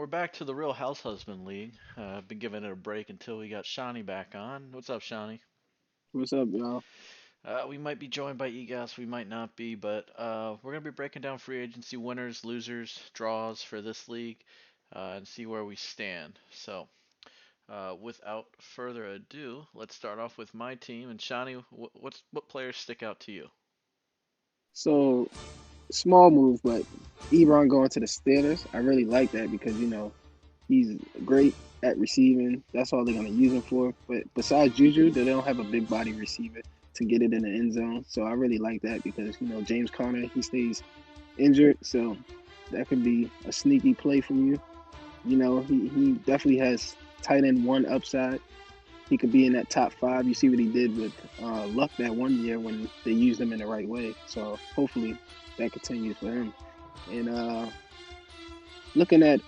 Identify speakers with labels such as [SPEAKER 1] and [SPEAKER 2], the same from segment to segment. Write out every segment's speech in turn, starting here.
[SPEAKER 1] back to the Real House Husband League. I've been giving it a break until we got Shawnee back on. What's up, Shawnee?
[SPEAKER 2] What's up, y'all?
[SPEAKER 1] We might be joined by Egas, we might not be, but we're going to be breaking down free agency winners, losers, draws for this league and see where we stand. Without further ado, let's start off with my team. And Shawnee, what players stick out to you?
[SPEAKER 2] So, small move, but Ebron going to the Steelers, I really like that because, he's great at receiving. That's all they're going to use him for. But besides Juju, they don't have a big body receiver to get it in the end zone. So, I really like that because, James Conner, he stays injured. So, that could be a sneaky play from you. He definitely has tight end one upside. He could be in that top five. You see what he did with Luck that one year when they used him in the right way. So hopefully that continues for him. And looking at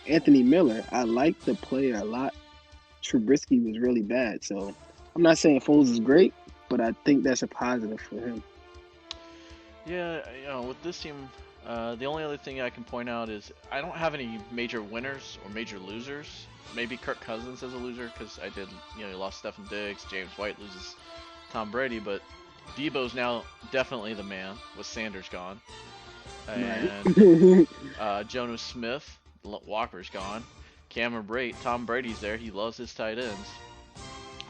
[SPEAKER 2] Anthony Miller, I like the player a lot. Trubisky was really bad, so I'm not saying Foles is great, but I think that's a positive for him.
[SPEAKER 1] Yeah, with this team, the only other thing I can point out is I don't have any major winners or major losers. Maybe Kirk Cousins as a loser because I did, he lost Stephen Diggs, James White loses Tom Brady, but Debo's now definitely the man with Sanders gone,
[SPEAKER 2] Right.
[SPEAKER 1] and Jonas Smith, Walker's gone, Cameron Brate, Tom Brady's there. He loves his tight ends.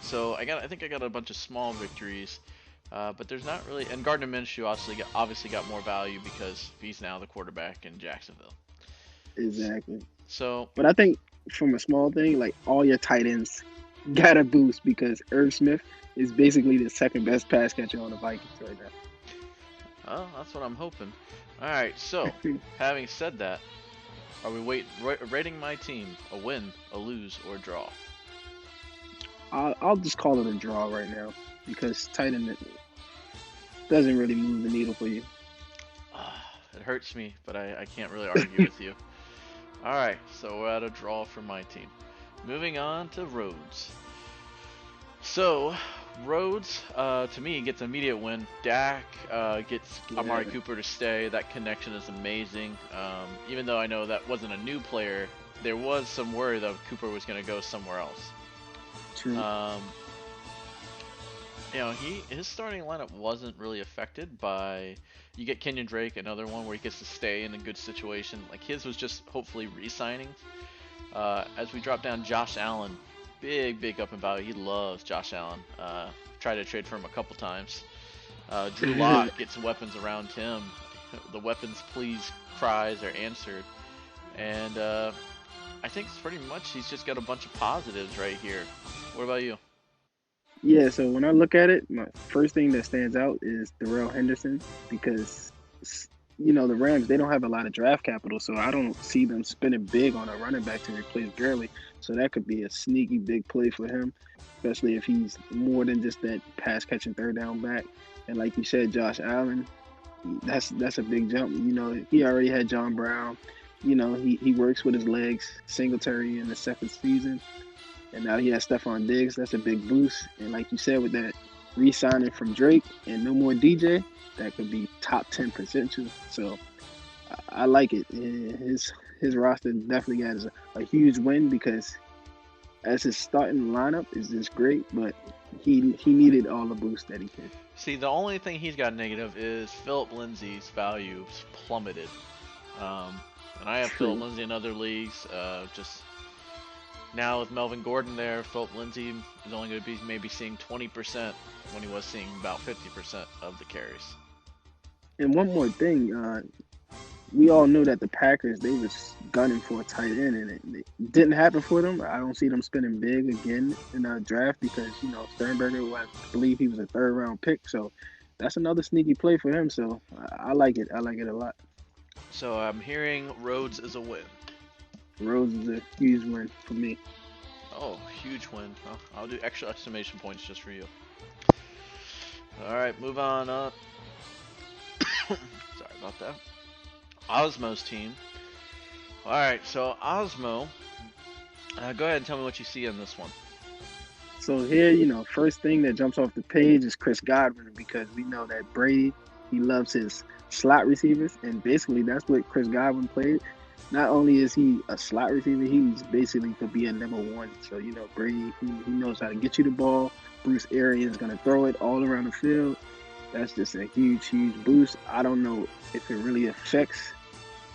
[SPEAKER 1] So I think I got a bunch of small victories, but there's not really. And Gardner Minshew obviously got more value because he's now the quarterback in Jacksonville.
[SPEAKER 2] Exactly.
[SPEAKER 1] So
[SPEAKER 2] But I think from a small thing, like all your tight ends got a boost because Irv Smith is basically the second best pass catcher on the Vikings right
[SPEAKER 1] that's what I'm hoping. All right. So
[SPEAKER 2] now.
[SPEAKER 1] having said that, are we rating my team a win, a lose, or a draw?
[SPEAKER 2] I'll just call it a draw right now because tight end doesn't really move the needle for you.
[SPEAKER 1] It hurts me, but I can't really argue with you. All right. So we're at a draw for my team. Moving on to Rhodes. So, Rhodes, to me, gets an immediate win. Dak gets Amari
[SPEAKER 2] Yeah,
[SPEAKER 1] Cooper to stay. That connection is amazing. Even though I know that wasn't a new player, there was some worry that Cooper was going to go somewhere else.
[SPEAKER 2] true.
[SPEAKER 1] Um, his starting lineup wasn't really affected by. You get Kenyon Drake, another one where he gets to stay in a good situation. Like his was just hopefully re-signing. As we drop down, Josh Allen, big up and value. He loves Josh Allen. Tried to trade for him a couple times. Drew Lock gets weapons around him. The weapons please cries are answered, and I think it's pretty much he's just got a bunch of positives right here. What about you?
[SPEAKER 2] Yeah, so when I look at it, my first thing that stands out is Darrell Henderson because the Rams they don't have a lot of draft capital, so I don't see them spending big on a running back to replace Gurley. So that could be a sneaky big play for him, especially if he's more than just that pass catching third down back. And like you said, Josh Allen, that's a big jump. He already had John Brown. He works with his legs. Singletary in the second season. And now he has Stephon Diggs. That's a big boost. And like you said, with that re-signing from Drake and no more DJ, that could be top 10 potential. So I like it. And his roster definitely has a huge win because as his starting lineup is just great, but he needed all the boost that he could.
[SPEAKER 1] See, the only thing he's got negative is Philip Lindsay's value plummeted. Um, and I have Philip
[SPEAKER 2] True.
[SPEAKER 1] Lindsay in other leagues. Just now with Melvin Gordon there, Philip Lindsay is only going to be maybe seeing 20% when he was seeing about 50% of the carries.
[SPEAKER 2] And one more thing, we all knew that the Packers they was gunning for a tight end, and it didn't happen for them. I don't see them spending big again in the draft because Sternberger, I believe he was a third round pick, so that's another sneaky play for him. So I like it. I like it a lot.
[SPEAKER 1] So I'm hearing Rhodes is a win.
[SPEAKER 2] Rose is a huge win for me.
[SPEAKER 1] Oh, huge win. I'll do extra exclamation points just for you. All right, move on up. Sorry about that. Osmo's team. All right, so Osmo, go ahead and tell me what you see in this one.
[SPEAKER 2] So here, first thing that jumps off the page is Chris Godwin because we know that Brady he loves his slot receivers, and basically that's what Chris Godwin played. not only is he a slot receiver, he's basically could be a number one. So Brady, he knows how to get you the ball. Bruce Arians gonna throw it all around the field. That's just a huge, huge boost. I don't know if it really affects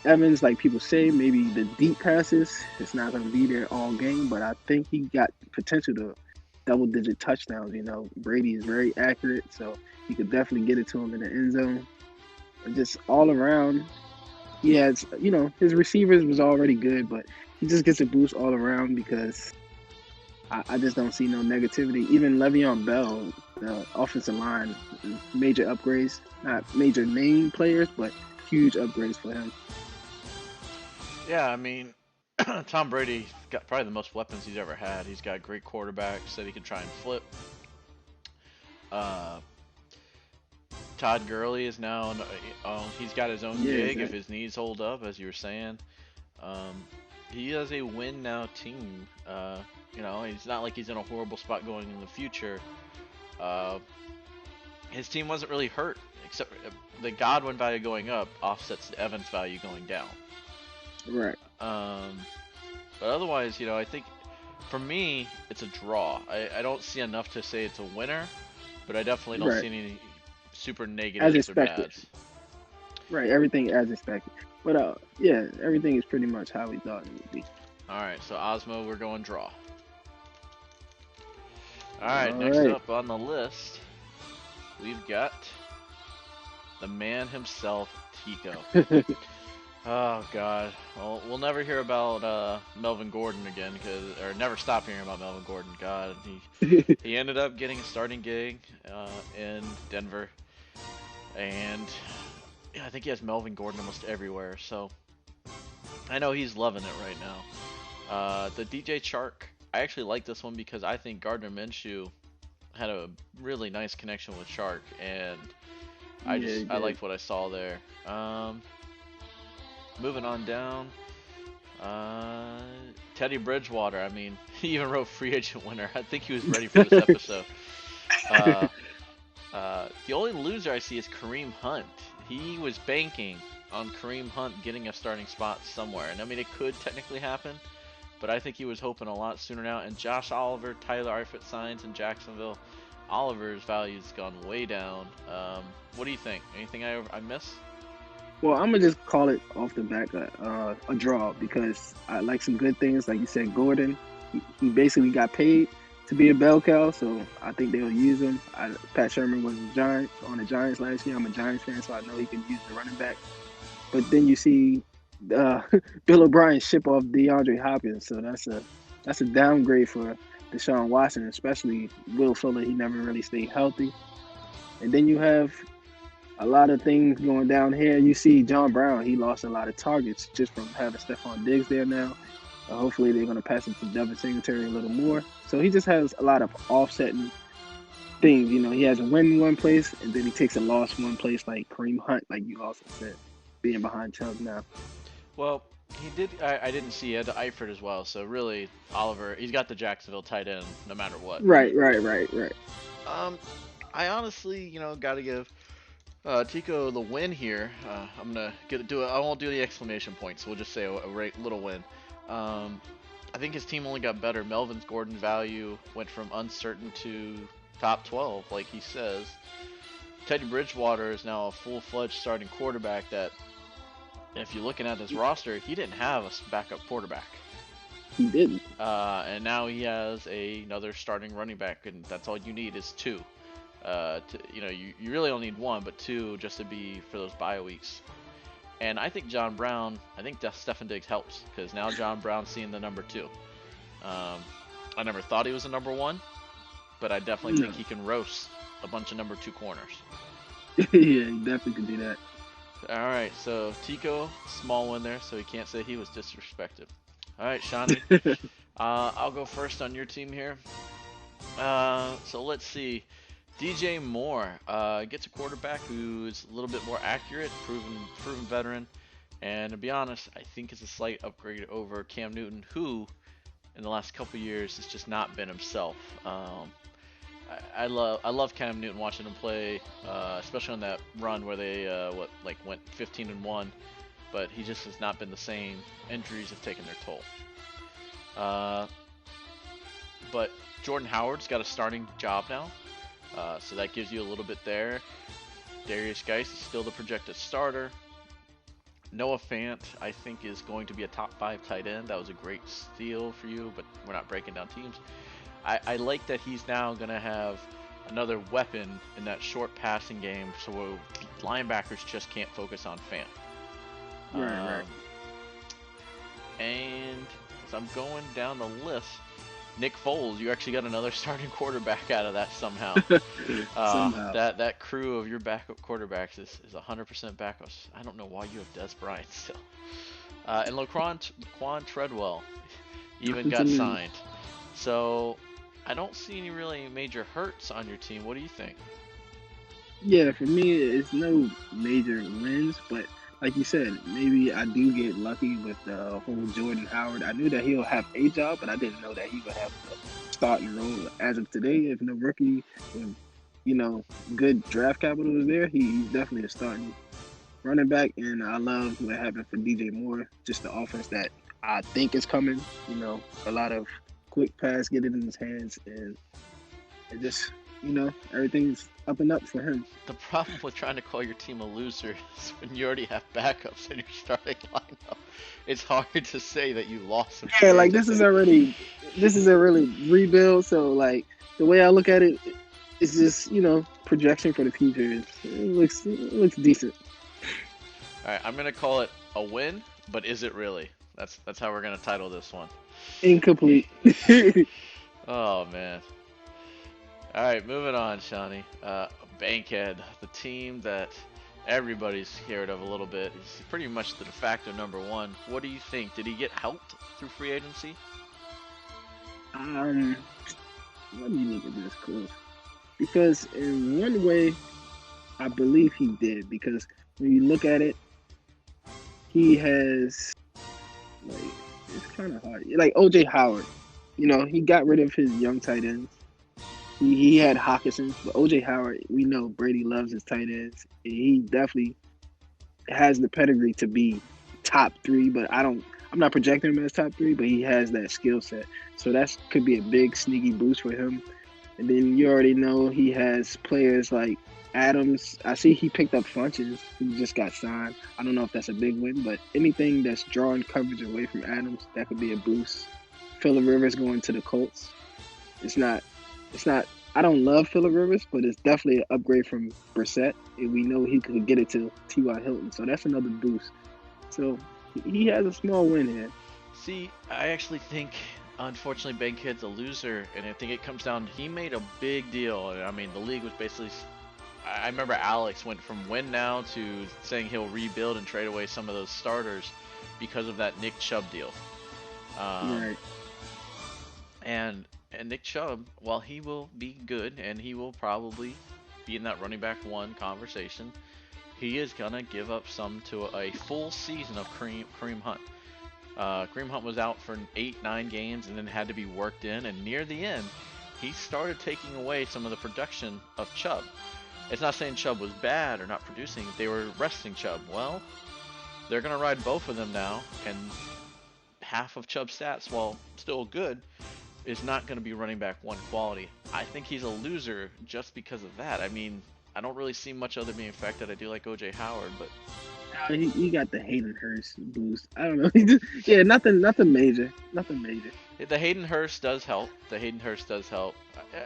[SPEAKER 2] Evans, like people say. Maybe the deep passes, it's not gonna be there all game, but I think he got potential to double-digit touchdowns. Brady is very accurate, so he could definitely get it to him in the end zone. And just all around, he has, his receivers was already good, but he just gets a boost all around because I just don't see no negativity. Even Le'Veon Bell, the offensive line, major upgrades. Not major name players, but huge upgrades for him.
[SPEAKER 1] Yeah, I mean, Tom Brady got probably the most weapons he's ever had. He's got great quarterbacks that he can try and flip. Uh, Todd Gurley is now, he's got his own gig if his knees hold up, as you were saying. He has a win now team. He's not like he's in a horrible spot going in the future. His team wasn't really hurt, except the Godwin value going up offsets the Evans value going down.
[SPEAKER 2] Right.
[SPEAKER 1] But otherwise, I think for me, it's a draw. I don't see enough to say it's a winner, but I definitely don't see any super negatives or bads.
[SPEAKER 2] Right, everything as expected. But yeah, everything is pretty much how we thought it would be.
[SPEAKER 1] All right, so Osmo, we're going draw. All right, next up on the list, we've got the man himself, Tico. Oh God, well, we'll never hear about Melvin Gordon again, or never stop hearing about Melvin Gordon. God, he ended up getting a starting gig in Denver, and I think he has Melvin Gordon almost everywhere. So I know he's loving it right now. The DJ Chark, I actually like this one because I think Gardner Minshew had a really nice connection with Chark, and I liked what I saw there. Moving on down, Teddy Bridgewater. I mean, he even wrote free agent winner. I think he was ready for this episode. The only loser I see is Kareem Hunt. He was banking on Kareem Hunt getting a starting spot somewhere, and I mean, it could technically happen, but I think he was hoping a lot sooner now. And Josh Oliver, Tyler Eifert signs in Jacksonville. Oliver's value's gone way down. What do you think? Anything I miss?
[SPEAKER 2] Well, I'm gonna just call it off the back a draw because I like some good things. Like you said, Gordon, he basically got paid to be a bell cow, so I think they'll use him. Pat Sherman was on the Giants last year. I'm a Giants fan, so I know he can use the running back. But then you see Bill O'Brien ship off DeAndre Hopkins, so that's a downgrade for Deshaun Watson, especially Will Fuller. He never really stayed healthy. And then you have a lot of things going down here. You see John Brown, he lost a lot of targets just from having Stephon Diggs there now. Hopefully they're going to pass it to Devin Singletary a little more. So he just has a lot of offsetting things. He has a win one place, and then he takes a loss one place, like Kareem Hunt, like you also said, being behind Chubb now.
[SPEAKER 1] Well, he did. I didn't see he had Eifert as well. So really, Oliver, he's got the Jacksonville tight end no matter what.
[SPEAKER 2] Right.
[SPEAKER 1] I honestly, got to give Tico the win here. I'm gonna I won't do the exclamation points. So we'll just say a little win. I think his team only got better. Melvin Gordon's value went from uncertain to top 12, like he says. Teddy Bridgewater is now a full-fledged starting quarterback that, if you're looking at his roster, he didn't have a backup quarterback.
[SPEAKER 2] He didn't.
[SPEAKER 1] And now he has another starting running back, and that's all you need is two. You really only need one, but two just to be for those bye weeks. And I think Stefon Diggs helps because now John Brown's seeing the number 2. I never thought he was a number 1, but I definitely think he can roast a bunch of number 2 corners.
[SPEAKER 2] Yeah, he definitely can do that.
[SPEAKER 1] All right, so Tico, small one there, so he can't say he was disrespected. All right, Shawnee, I'll go first on your team here. So let's see. DJ Moore gets a quarterback who's a little bit more accurate, proven veteran, and to be honest, I think it's a slight upgrade over Cam Newton, who in the last couple years has just not been himself. I love Cam Newton, watching him play, especially on that run where they went 15-1. but he just has not been the same. Injuries have taken their toll. Uh, but Jordan Howard's got a starting job now, so that gives you a little bit there. Darius Geis is still the projected starter. Noah Fant, I think, is going to be a top 5 tight end. That was a great steal for you, but we're not breaking down teams. I like that he's now going to have another weapon in that short passing game, so linebackers just can't focus on Fant.
[SPEAKER 2] Right.
[SPEAKER 1] And as I'm going down the list, Nick Foles, you actually got another starting quarterback out of that somehow.
[SPEAKER 2] Somehow.
[SPEAKER 1] That crew of your backup quarterbacks is 100% backups. I don't know why you have Des Bryant still. And Laquan Treadwell even got signed. So I don't see any really major hurts on your team. What do you think?
[SPEAKER 2] Yeah, for me, it's no major wins, but like you said, maybe I do get lucky with the whole Jordan Howard. I knew that he'll have a job, but I didn't know that he would have a starting role as of today. If no rookie, with, good draft capital is there, he's definitely a starting running back. And I love what happened for DJ Moore, just the offense that I think is coming. A lot of quick pass, get it in his hands, and it just, everything's up and up for him.
[SPEAKER 1] The problem with trying to call your team a loser is when you already have backups in your starting lineup. It's hard to say that you lost some.
[SPEAKER 2] Yeah, like this is already rebuild. So like the way I look at it, it's just projection for the future. It looks decent.
[SPEAKER 1] All right, I'm gonna call it a win, but is it really? That's how we're gonna title this one.
[SPEAKER 2] Incomplete.
[SPEAKER 1] Oh man. All right, moving on, Shawnee. Bankhead, the team that everybody's scared of a little bit. He's pretty much the de facto #1. What do you think? Did he get helped through free agency?
[SPEAKER 2] Let me look at this close. Because in one way, I believe he did. Because when you look at it, he has, it's kind of hard. Like O.J. Howard, he got rid of his young tight ends. He had Hawkinson, but O.J. Howard, we know Brady loves his tight ends. He definitely has the pedigree to be top 3, but I'm not projecting him as top 3, but he has that skill set. So that could be a big sneaky boost for him. And then you already know he has players like Adams. I see he picked up Funches, who just got signed. I don't know if that's a big win, but anything that's drawing coverage away from Adams, that could be a boost. Phillip Rivers going to the Colts. It's not. I don't love Phillip Rivers, but it's definitely an upgrade from Brissett, and we know he could get it to T.Y. Hilton, so that's another boost. So he has a small win here.
[SPEAKER 1] See, I actually think, unfortunately, Bankhead's a loser, and I think it comes down. He made a big deal. I mean, the league was basically. I remember Alex went from win now to saying he'll rebuild and trade away some of those starters because of that Nick Chubb deal.
[SPEAKER 2] Right.
[SPEAKER 1] And Nick Chubb, while he will be good and he will probably be in that running back 1 conversation, he is going to give up some to a full season of Kareem Hunt. Kareem Hunt was out for 8-9 games and then had to be worked in, and near the end, he started taking away some of the production of Chubb. It's not saying Chubb was bad or not producing, they were resting Chubb. Well, they're going to ride both of them now, and half of Chubb's stats, while still good, is not going to be running back 1 quality. I think he's a loser just because of that. I mean, I don't really see much other being affected. I do like O.J. Howard, but
[SPEAKER 2] he got the Hayden Hurst boost. I don't know. Nothing major. Nothing major.
[SPEAKER 1] The Hayden Hurst does help. All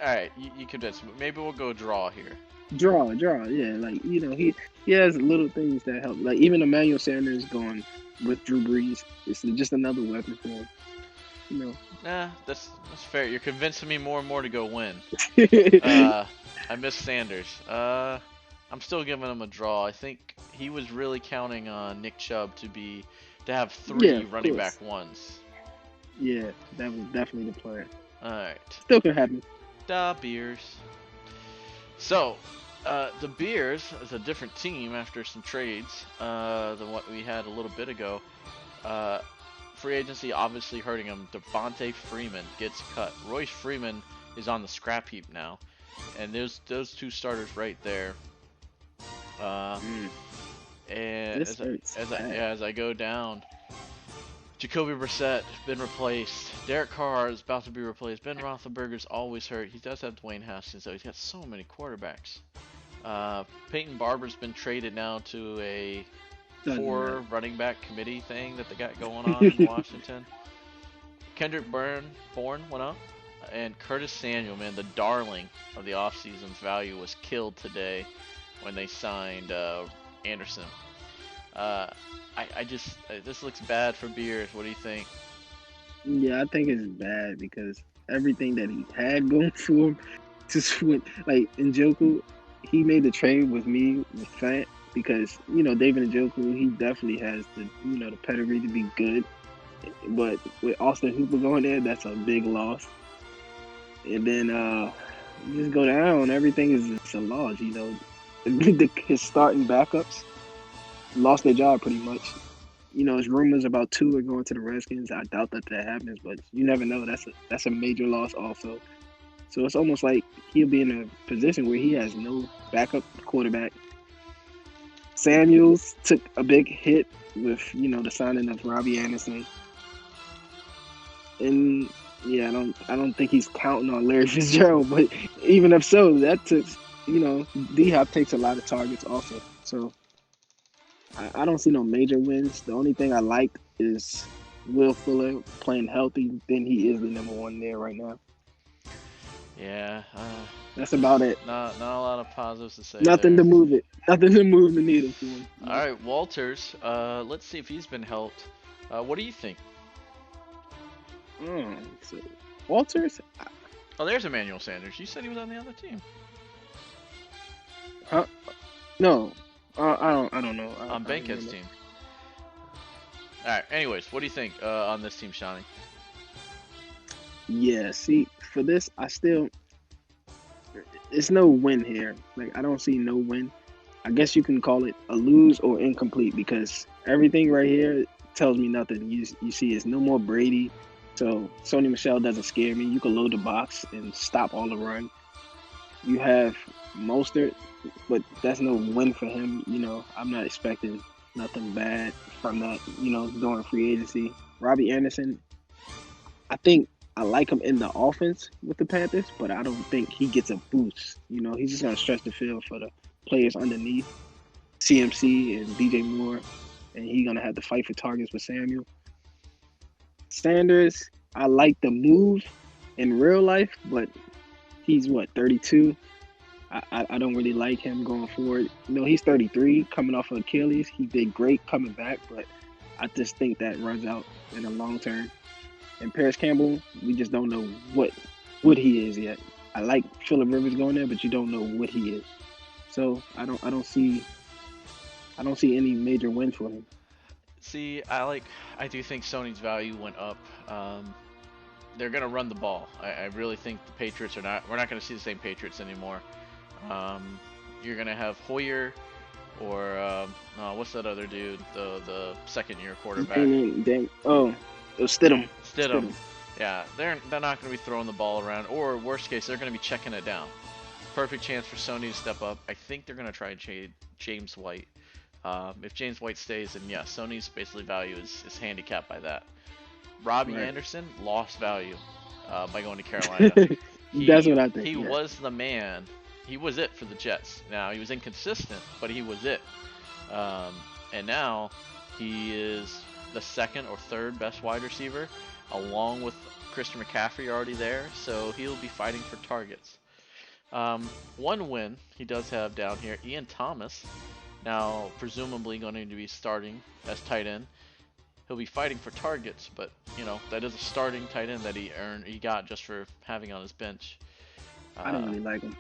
[SPEAKER 1] right, you convinced me. Maybe we'll go draw here.
[SPEAKER 2] Draw. Yeah, like he has little things that help. Like even Emmanuel Sanders going with Drew Brees, it's just another weapon for him.
[SPEAKER 1] Nah, that's fair. You're convincing me more and more to go win. I miss Sanders. I'm still giving him a draw. I think he was really counting on Nick Chubb to have 3 running back 1s.
[SPEAKER 2] Yeah, that was definitely the plan.
[SPEAKER 1] All right.
[SPEAKER 2] Still could happen.
[SPEAKER 1] Da Bears. So, the Bears is a different team after some trades than what we had a little bit ago. Free agency obviously hurting him. Devontae Freeman gets cut. Royce Freeman is on the scrap heap now. And there's those 2 starters right there. And
[SPEAKER 2] This hurts bad.
[SPEAKER 1] as I go down, Jacoby Brissett been replaced. Derek Carr is about to be replaced. Ben Roethlisberger's always hurt. He does have Dwayne Haskins though. He's got so many quarterbacks. Peyton Barber's been traded now to a
[SPEAKER 2] Doesn't matter.
[SPEAKER 1] 4 running back committee thing that they got going on in Washington. Kendrick Bourne went up, and Curtis Samuel, man, the darling of the offseason's value, was killed today when they signed Anderson. I just this looks bad for Beers. What do you think?
[SPEAKER 2] Yeah, I think it's bad because everything that he had going for him just went like Njoku. He made the trade with me with Fant because David Njoku, he definitely has the pedigree to be good, but with Austin Hooper going there, that's a big loss. And then you just go down, everything is it's a loss. His starting backups lost their job pretty much. There's rumors about two are going to the Redskins. I doubt that happens, but you never know. That's a major loss also. So it's almost like he'll be in a position where he has no backup quarterback. Samuels took a big hit with the signing of Robbie Anderson, and yeah, I don't think he's counting on Larry Fitzgerald. But even if so, that took D Hop takes a lot of targets also. So I don't see no major wins. The only thing I like is Will Fuller playing healthy. Then he is the number one there right now.
[SPEAKER 1] Yeah,
[SPEAKER 2] That's about it.
[SPEAKER 1] not a lot of positives to say
[SPEAKER 2] Nothing
[SPEAKER 1] there.
[SPEAKER 2] to move it. Nothing to move the needle for him.
[SPEAKER 1] All right, Walters. Let's see if he's been helped. What do you think?
[SPEAKER 2] So Walters?
[SPEAKER 1] Oh, there's Emmanuel Sanders. You said he was on the other team.
[SPEAKER 2] Huh? No. I don't know.
[SPEAKER 1] On Bankhead's team. All right. Anyways, what do you think on this team, Shawnee?
[SPEAKER 2] Yeah. See, for this, it's no win here. Like I don't see no win. I guess you can call it a lose or incomplete because everything right here tells me nothing. You see, it's no more Brady. So Sony Michel doesn't scare me. You can load the box and stop all the run. You have Mostert, but that's no win for him. I'm not expecting nothing bad from that, during free agency. Robbie Anderson, I think I like him in the offense with the Panthers, but I don't think he gets a boost. He's just going to stretch the field for the players underneath, CMC and DJ Moore, and he's going to have to fight for targets with Samuel. Sanders, I like the move in real life, but he's 32. I don't really like him going forward. He's 33, coming off of Achilles. He did great coming back, but I just think that runs out in the long term. And Paris Campbell, we just don't know what he is yet. I like Phillip Rivers going there, but you don't know what he is. So I don't see any major wins for him.
[SPEAKER 1] See, I do think Sony's value went up. They're gonna run the ball. I really think the Patriots are not. We're not gonna see the same Patriots anymore. You're gonna have Hoyer or what's that other dude? The second year quarterback. Stidham. Yeah, they're not gonna be throwing the ball around. Or worst case, they're gonna be checking it down. Perfect chance for Sony to step up. I think they're gonna try and trade James White. If James White stays, then yeah, Sony's basically value is handicapped by that. Robbie Anderson lost value by going to Carolina.
[SPEAKER 2] That's what I think.
[SPEAKER 1] He was the man. He was it for the Jets. Now, he was inconsistent, but he was it. And now he is the second or third best wide receiver, along with Christian McCaffrey already there, so he'll be fighting for targets. One win he does have down here, Ian Thomas, now presumably going to be starting as tight end. He'll be fighting for targets, but that is a starting tight end that he got just for having on his bench.
[SPEAKER 2] I don't really like him.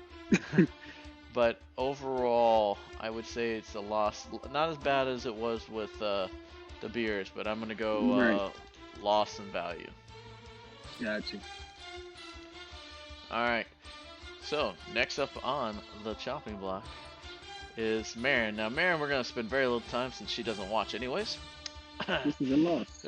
[SPEAKER 1] But overall, I would say it's a loss. Not as bad as it was with the Beers, but I'm going to go loss in value.
[SPEAKER 2] Gotcha.
[SPEAKER 1] All right. So, next up on the chopping block is Marin. Now, Marin, we're going to spend very little time since she doesn't watch anyways.
[SPEAKER 2] This is a loss.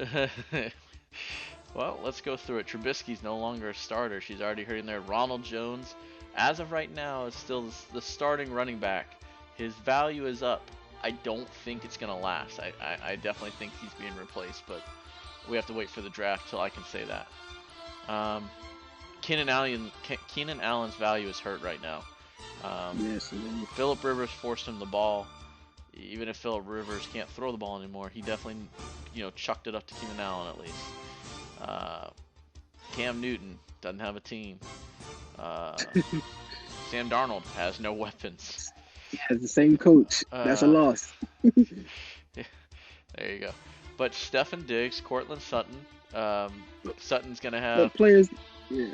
[SPEAKER 1] Well, let's go through it. Trubisky's no longer a starter. She's already heard in there. Ronald Jones, as of right now, is still the starting running back. His value is up I don't think it's gonna last. I definitely think he's being replaced, but we have to wait for the draft till I can say that. Um, Keenan Allen's value is hurt right now.
[SPEAKER 2] Yes.
[SPEAKER 1] Philip Rivers forced him the ball. Even if Philip Rivers can't throw the ball anymore, he definitely, chucked it up to Keenan Allen at least. Cam Newton doesn't have a team. Sam Darnold has no weapons.
[SPEAKER 2] He has the same coach. That's a loss.
[SPEAKER 1] There you go. But Stefon Diggs, Cortland Sutton. Sutton's gonna have
[SPEAKER 2] But players. Yeah.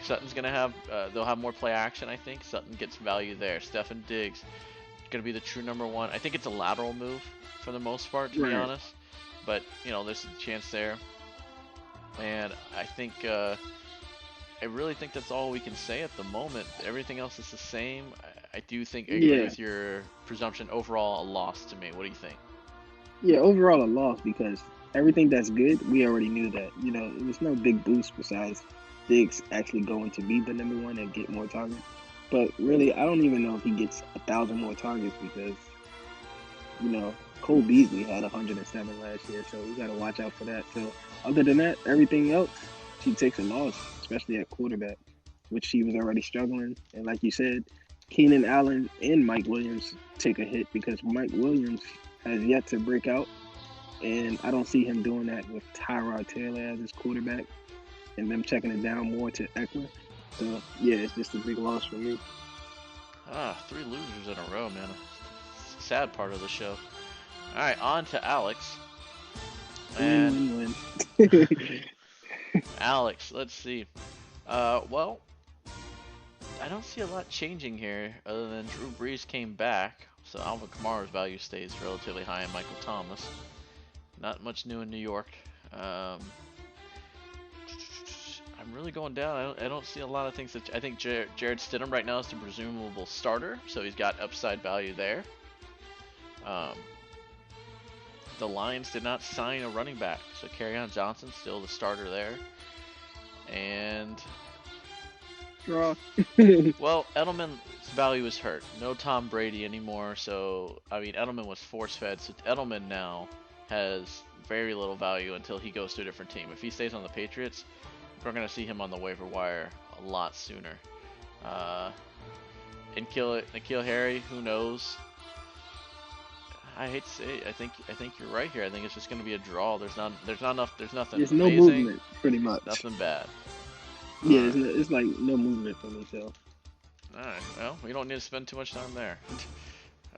[SPEAKER 1] Sutton's gonna have. They'll have more play action. I think Sutton gets value there. Stefon Diggs gonna be the true number one. I think it's a lateral move for the most part, to be honest. But there's a chance there. And I think. I really think that's all we can say at the moment. Everything else is the same. I do think I agree with your presumption. Overall, a loss to me. What do you think?
[SPEAKER 2] Yeah, overall a loss because everything that's good, we already knew that. It was no big boost besides Diggs actually going to be the number one and get more targets. But really, I don't even know if he gets 1,000 more targets because, Cole Beasley had 107 last year, so we got to watch out for that. So other than that, everything else, she takes a loss, especially at quarterback, which she was already struggling. And like you said, Keenan Allen and Mike Williams take a hit because Mike Williams has yet to break out. And I don't see him doing that with Tyrod Taylor as his quarterback and them checking it down more to Eckler. So, yeah, it's just a big loss for me.
[SPEAKER 1] 3 losers in a row, man. Sad part of the show. All right, on to Alex.
[SPEAKER 2] Win.
[SPEAKER 1] Alex, let's see. Well, I don't see a lot changing here other than Drew Brees came back, so Alvin Kamara's value stays relatively high, and Michael Thomas. Not much new in New York. I'm really going down. I don't see a lot of things. I think Jared Stidham right now is the presumable starter, so he's got upside value there. The Lions did not sign a running back, so Kerryon Johnson still the starter there. And
[SPEAKER 2] Draw.
[SPEAKER 1] well, Edelman's value is hurt. No Tom Brady anymore, so Edelman was force-fed, so Edelman now has very little value until he goes to a different team. If he stays on the Patriots, we're going to see him on the waiver wire a lot sooner. And N'Keal Harry, who knows? I hate to say it. I think you're right here. I think it's just going to be a draw. There's nothing. There's
[SPEAKER 2] no
[SPEAKER 1] amazing,
[SPEAKER 2] movement, pretty much.
[SPEAKER 1] Nothing bad.
[SPEAKER 2] Yeah, it's like no movement for me. So.
[SPEAKER 1] All right. Well, we don't need to spend too much time there.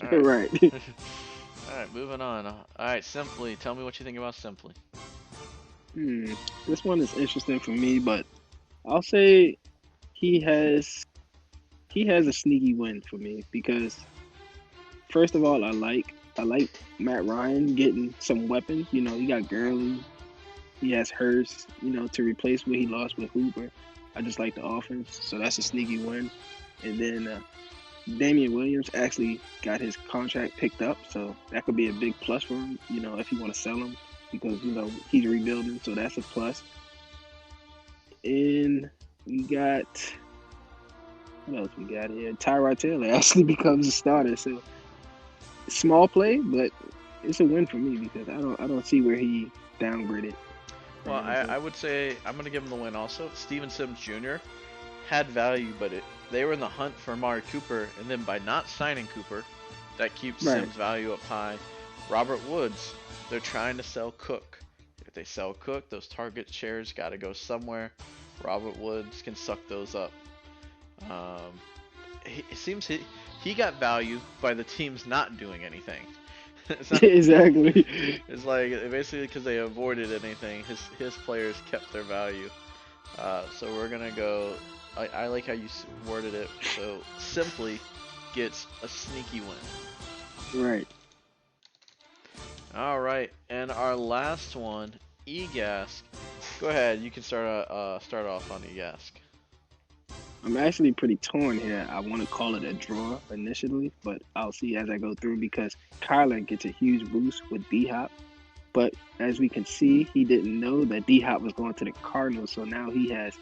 [SPEAKER 2] All right.
[SPEAKER 1] All right. Moving on. All right. Simply, tell me what you think about Simply.
[SPEAKER 2] This one is interesting for me, but I'll say he has a sneaky win for me because first of all, I like Matt Ryan getting some weapons. He got Gurley, he has Hurst, to replace what he lost with Hooper. I just like the offense, so that's a sneaky win. And then Damian Williams actually got his contract picked up, so that could be a big plus for him, if you want to sell him because, he's rebuilding, so that's a plus. And we got, what else we got here? Tyrod Taylor actually becomes a starter, so small play, but it's a win for me because I don't see where he downgraded.
[SPEAKER 1] Well, I would say I'm going to give him the win also. Steven Sims Jr. had value, but they were in the hunt for Amari Cooper, and then by not signing Cooper, that keeps Sims' value up high. Robert Woods, they're trying to sell Cook. If they sell Cook, those target shares got to go somewhere. Robert Woods can suck those up. It seems he got value by the teams not doing anything.
[SPEAKER 2] Exactly.
[SPEAKER 1] It's like basically because they avoided anything, his players kept their value. So we're gonna go. I like how you worded it. So Simply gets a sneaky win.
[SPEAKER 2] Right.
[SPEAKER 1] All right, and our last one, Egask. Go ahead. You can start off on Egask.
[SPEAKER 2] I'm actually pretty torn here. I want to call it a draw initially, but I'll see as I go through because Kyler gets a huge boost with D-Hop. But as we can see, he didn't know that D-Hop was going to the Cardinals, so now he has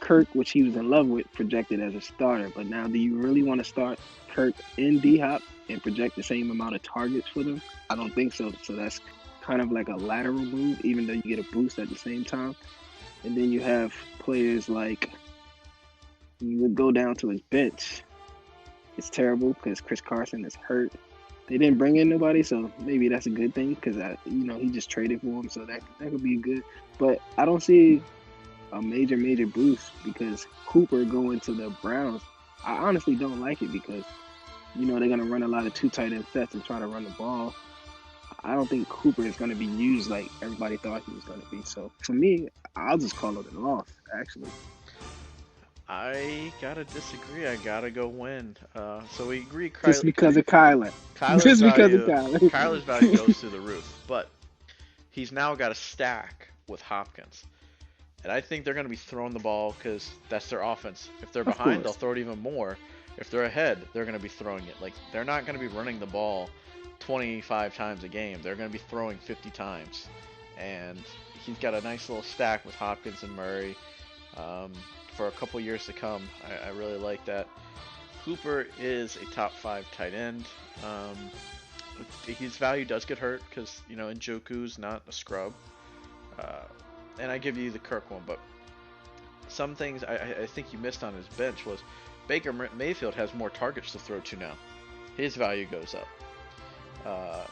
[SPEAKER 2] Kirk, which he was in love with, projected as a starter. But now do you really want to start Kirk and D-Hop and project the same amount of targets for them? I don't think so. So that's kind of like a lateral move, even though you get a boost at the same time. And then you have players like you would go down to his bench. It's terrible because Chris Carson is hurt. They didn't bring in nobody, so maybe that's a good thing because he just traded for him, so that could be good. But I don't see a major boost because Cooper going to the Browns. I honestly don't like it because they're gonna run a lot of two tight end sets and try to run the ball. I don't think Cooper is gonna be used like everybody thought he was gonna be. So for me, I'll just call it a loss. Actually,
[SPEAKER 1] I gotta disagree. I gotta go win. So we agree.
[SPEAKER 2] just because of Kyler.
[SPEAKER 1] Kyler's
[SPEAKER 2] Just because of
[SPEAKER 1] value,
[SPEAKER 2] Kyler.
[SPEAKER 1] Kyler's value goes through the roof, but he's now got a stack with Hopkins. And I think they're going to be throwing the ball because that's their offense. If they're behind, they'll throw it even more. If they're ahead, they're going to be throwing it. Like, they're not going to be running the ball 25 times a game. They're going to be throwing 50 times. And he's got a nice little stack with Hopkins and Murray for a couple years to come. I really like that. Cooper is a top 5 tight end. His value does get hurt because, Njoku's not a scrub. And I give you the Kirk one, but some things I think you missed on his bench was Baker Mayfield has more targets to throw to now. His value goes up.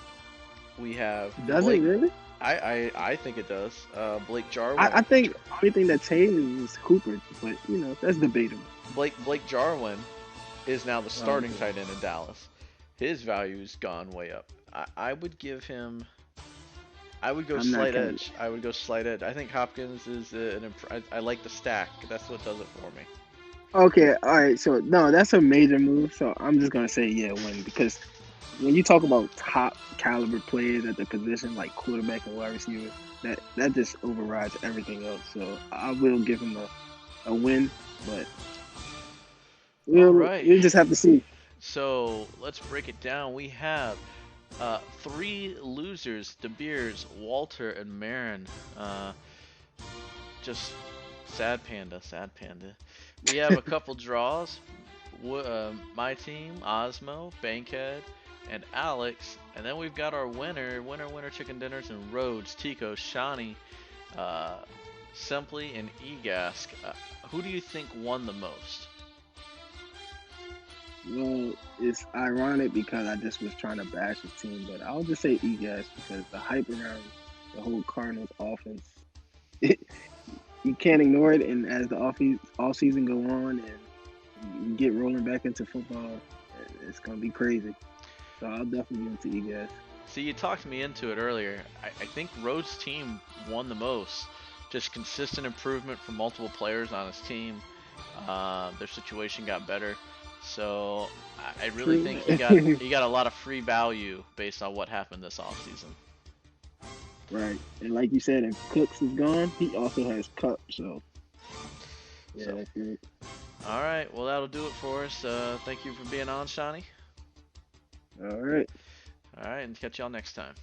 [SPEAKER 1] We have
[SPEAKER 2] Does
[SPEAKER 1] Blake,
[SPEAKER 2] it really?
[SPEAKER 1] I think it does. Blake Jarwin.
[SPEAKER 2] I think the only thing that's changed is Cooper, but that's debatable.
[SPEAKER 1] Blake Jarwin is now the starting tight end in Dallas. His value's gone way up. I would give him. I would go slight edge. I would go slight edge. I think Hopkins is I like the stack. That's what does it for me.
[SPEAKER 2] Okay, all right. So no, that's a major move. So I'm just gonna say win because when you talk about top caliber players at the position like quarterback and wide receiver, that just overrides everything else. So I will give him a win, but we'll just have to see.
[SPEAKER 1] So let's break it down. We have 3 losers: De Beers, Walter, and Marin. Just sad panda. We have a couple draws. My team, Osmo, Bankhead, and Alex. And then we've got our winner chicken dinners and Rhodes, Tico, Shawnee, Simply, and Egask. Who do you think won the most?
[SPEAKER 2] Well, it's ironic because I just was trying to bash his team, but I'll just say Egas because the hype around the whole Cardinals offense, you can't ignore it. And as the off season go on and you get rolling back into football, it's gonna be crazy. So I'll definitely give it to Egas.
[SPEAKER 1] See, you talked me into it earlier. I think Rhodes' team won the most. Just consistent improvement from multiple players on his team. Their situation got better. So I really think he got a lot of free value based on what happened this offseason.
[SPEAKER 2] Right, and like you said, if Cooks is gone, he also has Cup. So that's good.
[SPEAKER 1] All right, well that'll do it for us. Thank you for being on, Shawnee.
[SPEAKER 2] All right,
[SPEAKER 1] and catch y'all next time.